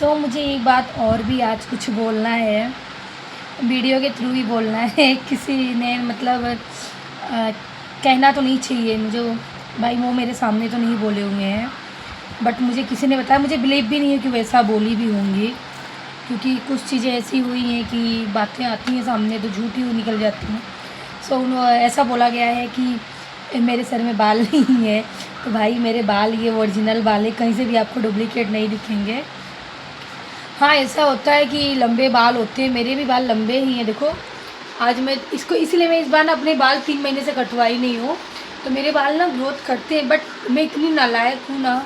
मुझे एक बात और भी आज कुछ बोलना है, वीडियो के थ्रू ही बोलना है। किसी ने मतलब कहना तो नहीं चाहिए मुझे, भाई वो मेरे सामने तो नहीं बोले हुए हैं, बट मुझे किसी ने बताया, मुझे बिलीव भी नहीं है कि वैसा बोली भी होंगी, क्योंकि कुछ चीज़ें ऐसी हुई हैं कि बातें आती हैं सामने तो झूठी हुई निकल जाती हैं। ऐसा बोला गया है कि मेरे सर में बाल नहीं है, तो भाई मेरे बाल ये ओरिजिनल बाल है, कहीं से भी आपको डुप्लीकेट नहीं दिखेंगे। हाँ, ऐसा होता है कि लंबे बाल होते हैं, मेरे भी बाल लंबे ही हैं। देखो आज मैं इसको इसलिए मैं इस बार ना अपने बाल 3 महीने से कटवाई नहीं हूँ, तो मेरे बाल ना ग्रोथ करते हैं, बट मैं इतनी नालायक हूँ ना,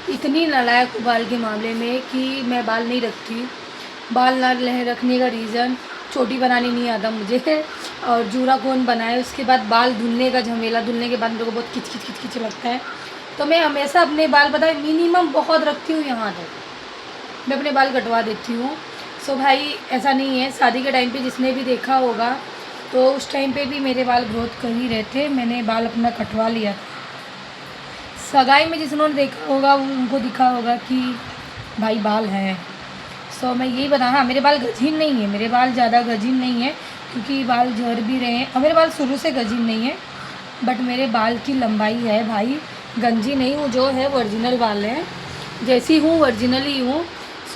इतनी नालायक हूँ बाल के मामले में कि मैं बाल नहीं रखती। बाल ना रखने का रीज़न, चोटी बनानी नहीं आता मुझे और जूड़ा कौन बनाए, उसके बाद बाल धुलने का झमेला, धुलने के बाद मेरे को बहुत खिच खिच खिच खिच लगता है। तो मैं हमेशा अपने बाल पता है मिनिमम बहुत रखती हूँ, यहाँ तक मैं अपने बाल कटवा देती हूँ। भाई ऐसा नहीं है, शादी के टाइम पे जिसने भी देखा होगा तो उस टाइम पे भी मेरे बाल ग्रोथ कर ही रहे थे, मैंने बाल अपना कटवा लिया। सगाई में जिन्होंने देखा होगा उनको दिखा होगा कि भाई बाल हैं। मैं यही बता, हाँ मेरे बाल गजीन नहीं है, मेरे बाल ज़्यादा गजीन नहीं है, क्योंकि बाल झड़ भी रहे हैं और मेरे बाल शुरू से गजीन नहीं है, बट मेरे बाल की लंबाई है भाई, गंजी नहीं हूँ, जो है ओरिजिनल बाल है, जैसी हूँ ओरिजिनल ही हूँ।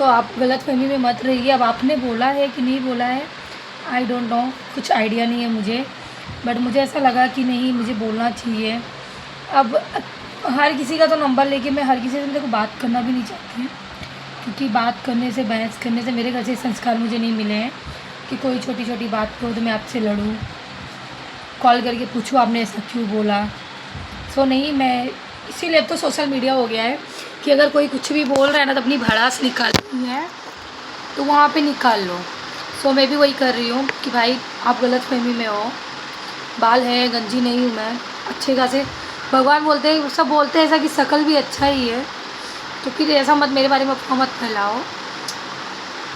आप गलतफहमी में मत रहिए। अब आपने बोला है कि नहीं बोला है, आई डोंट नो, कुछ आइडिया नहीं है मुझे, बट मुझे ऐसा लगा कि नहीं मुझे बोलना चाहिए। अब हर किसी का तो नंबर लेके मैं हर किसी से देखो बात करना भी नहीं चाहती, क्योंकि बात करने से, बहस करने से मेरे घर से संस्कार मुझे नहीं मिले हैं कि कोई छोटी छोटी बात को तो मैं आपसे लड़ूँ, कॉल करके पूछूँ आपने ऐसा क्यों बोला। नहीं, मैं इसीलिए अब तो सोशल मीडिया हो गया है कि अगर कोई कुछ भी बोल रहा है ना तो अपनी भड़ास निकालनी है तो वहाँ पे निकाल लो। मैं भी वही कर रही हूँ कि भाई आप गलतफहमी में हो, बाल है, गंजी नहीं हूँ मैं, अच्छे खासे भगवान बोलते हैं, सब बोलते हैं ऐसा कि शकल भी अच्छा ही है, तो फिर ऐसा मत मेरे बारे में अफवाह मत फैलाओ।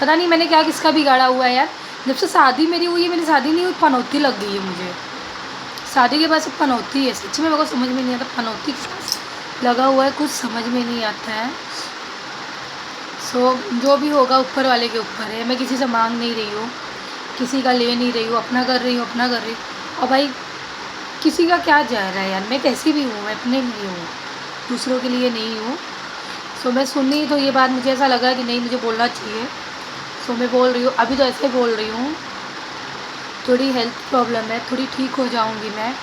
पता नहीं मैंने क्या किसका बिगाड़ा हुआ है यार, जब से शादी मेरी हुई है, मेरी शादी नहीं हुई, पनौती लग गई है मुझे। शादी के बाद सब पनौती है, सच्ची में मेरे को समझ में नहीं आता पनौती लगा हुआ है, कुछ समझ में नहीं आता है। जो भी होगा ऊपर वाले के ऊपर है, मैं किसी से मांग नहीं रही हूँ, किसी का ले नहीं रही हूँ, अपना कर रही हूँ, अपना कर रही हूँ। और भाई किसी का क्या जा रहा है यार, मैं कैसी भी हूँ, मैं अपने लिए हूँ, दूसरों के लिए नहीं हूँ। मैं सुनी तो ये बात मुझे ऐसा लगा कि नहीं मुझे बोलना चाहिए, मैं बोल रही हूँ। अभी तो ऐसे बोल रही हूँ, थोड़ी हेल्थ प्रॉब्लम है, थोड़ी ठीक हो जाऊँगी मैं।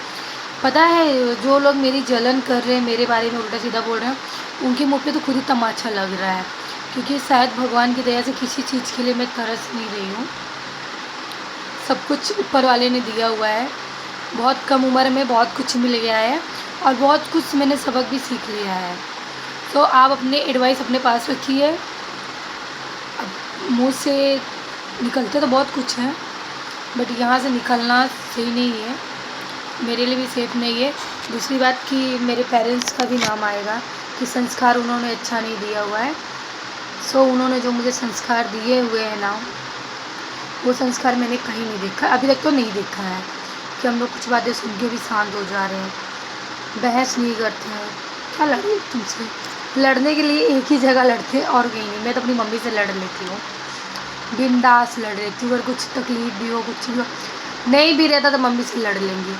पता है जो लोग मेरी जलन कर रहे हैं, मेरे बारे में उल्टा सीधा बोल रहे हैं, उनके मुँह पे तो खुद ही तमाचा लग रहा है, क्योंकि शायद भगवान की दया से किसी चीज़ के लिए मैं तरस नहीं रही हूँ। सब कुछ ऊपर वाले ने दिया हुआ है, बहुत कम उम्र में बहुत कुछ मिल गया है और बहुत कुछ मैंने सबक भी सीख लिया है। आप अपने एडवाइस अपने पास रखिए। अब मुँह से निकलते तो बहुत कुछ है, बट यहाँ से निकलना सही नहीं है, मेरे लिए भी सेफ़ नहीं है। दूसरी बात कि मेरे पेरेंट्स का भी नाम आएगा कि संस्कार उन्होंने अच्छा नहीं दिया हुआ है। उन्होंने जो मुझे संस्कार दिए हुए हैं ना, वो संस्कार मैंने कहीं नहीं देखा, अभी तक तो नहीं देखा है कि हम लोग कुछ बातें सुन के भी शांत हो जा रहे हैं, बहस नहीं करते हैं। क्या लड़े तुमसे, लड़ने के लिए एक ही जगह लड़ते हैं और कहीं नहीं। मैं तो अपनी मम्मी से लड़ लेती हूँ, बिंदास लड़ लेती हूँ, अगर कुछ तकलीफ़ भी हो, कुछ भी हो, नहीं भी रहता तो मम्मी से लड़ लेंगी,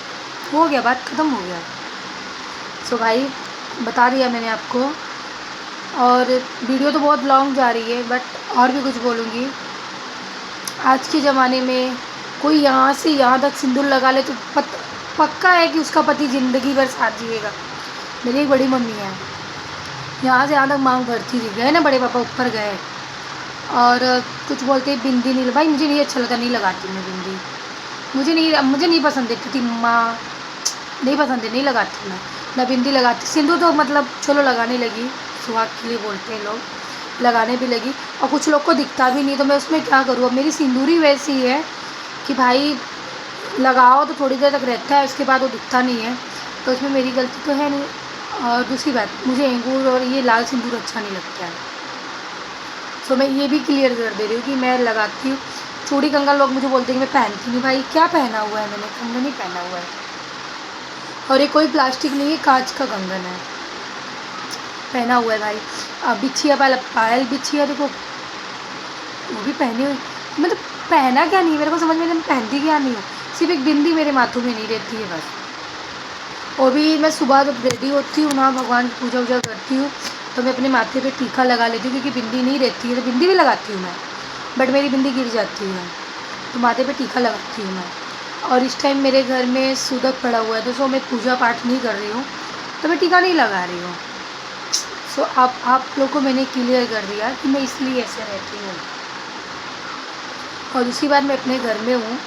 हो गया, बात ख़त्म हो गया। भाई बता दिया मैंने आपको, और वीडियो तो बहुत लॉन्ग जा रही है, बट और भी कुछ बोलूँगी। आज के ज़माने में कोई यहाँ से यहाँ तक सिंदूर लगा ले तो पक्का है कि उसका पति ज़िंदगी भर साथ जिएगा। मेरी एक बड़ी मम्मी है, यहाँ से यहाँ तक मांग भरती थी, गए ना बड़े पापा ऊपर गए और कुछ बोलते बिंदी नहीं, भाई मुझे नहीं अच्छा लगता, नहीं लगाती मैं बिंदी, मुझे नहीं पसंद है, क्योंकि माँ नहीं पसंद है, नहीं लगाती मैं ना बिंदी लगाती। सिंदूर तो मतलब चलो लगाने लगी, सुहाग के लिए बोलते हैं लोग, लगाने भी लगी, और कुछ लोग को दिखता भी नहीं, तो मैं उसमें क्या करूँ। अब मेरी सिंदूरी वैसी है कि भाई लगाओ तो थोड़ी देर तक रहता है, उसके बाद वो दिखता नहीं है, तो उसमें मेरी गलती तो है नहीं। और दूसरी बात, मुझे अंगूर और ये लाल सिंदूर अच्छा नहीं लगता है, मैं ये भी क्लियर कर दे रही हूँ कि मैं लगाती हूँ। चूड़ी कंगन लोग मुझे बोलते हैं कि मैं पहनती नहीं, भाई क्या पहना हुआ है मैंने, कंगन नहीं पहना हुआ है, और ये कोई प्लास्टिक नहीं है, कांच का कंगन है पहना हुआ है भाई। बिछिया पायल बिछिया देखो, वो भी पहनी हुई, मतलब पहना क्या नहीं है मेरे को समझ में नहीं, मैं पहनती क्या नहीं हूँ, सिर्फ एक बिंदी मेरे माथों में नहीं रहती है बस। और भी मैं सुबह जब रेडी होती हूँ ना, भगवान की पूजा वूजा करती हूँ, तो मैं अपने माथे पे टीका लगा लेती हूँ, क्योंकि बिंदी नहीं रहती है, तो बिंदी भी लगाती हूँ मैं, बट मेरी बिंदी गिर जाती है, तो माथे पे टीका लगाती हूँ मैं। और इस टाइम मेरे घर में सुदक पड़ा हुआ है, तो सो मैं पूजा पाठ नहीं कर रही हूँ, तो मैं टीका नहीं लगा रही हूँ। सो आप लोग को मैंने क्लियर कर दिया कि मैं इसलिए ऐसे रहती हूँ। और दूसरी बात, मैं अपने घर में हूँ,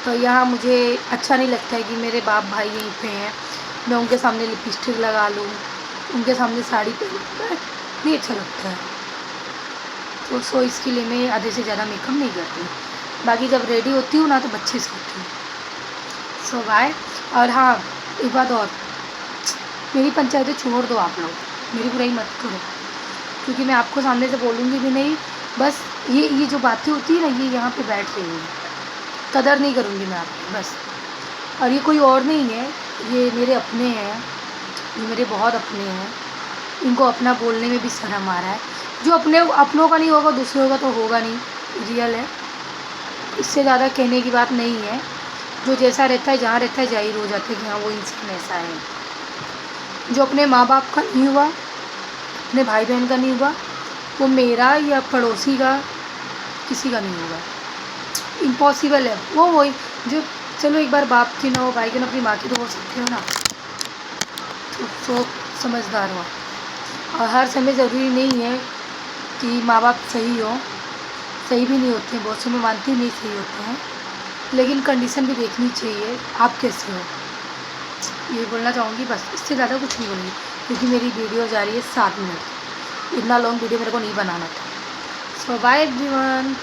तो यहाँ मुझे अच्छा नहीं लगता है कि मेरे बाप भाई यहीं पे हैं, मैं उनके सामने लिपस्टिक लगा लूँ, उनके सामने साड़ी पहन, नहीं अच्छा लगता है। तो सो इसके लिए मैं आधे से ज़्यादा मेकअप नहीं करती, बाकी जब रेडी होती हूँ ना तो अच्छे से होती हूँ। सो बाय। और हाँ, एक बात और, मेरी पंचायतें छोड़ दो आप लोग, मेरी बुराई मत करो, क्योंकि मैं आपको सामने से बोलूँगी भी नहीं, बस ये जो बातें होती है ना, ये यहाँ पे बैठ रही हैं, कदर नहीं करूँगी मैं आपकी बस। और ये कोई और नहीं है, ये मेरे अपने हैं, ये मेरे बहुत अपने हैं, इनको अपना बोलने में भी शर्म आ रहा है। जो अपनों का नहीं होगा दूसरों का तो होगा नहीं, रियल है, इससे ज़्यादा कहने की बात नहीं है। जो जैसा रहता है, जहाँ रहता है, जाहिर हो जाता है कि हाँ वो इंसान ऐसा है। जो अपने माँ बाप का नहीं हुआ, अपने भाई बहन का नहीं हुआ, वो मेरा या पड़ोसी का किसी का नहीं होगा, इम्पॉसिबल है। वो वही जो, चलो एक बार बाप की ना हो, भाई की ना, अपनी माँ की तो हो सकती हो ना, तो समझदार हो। और हर समय ज़रूरी नहीं है कि माँ बाप सही हो, सही भी नहीं होते हैं, बहुत से मैं मानती नहीं सही होते हैं, लेकिन कंडीशन भी देखनी चाहिए, आप कैसे हो, ये बोलना चाहूँगी बस, इससे ज़्यादा कुछ नहीं बोलूँगी, क्योंकि मेरी वीडियो जा रही है 7 मिनट, इतना लॉन्ग वीडियो मेरे को नहीं बनाना था। सो बाय एवरीवन।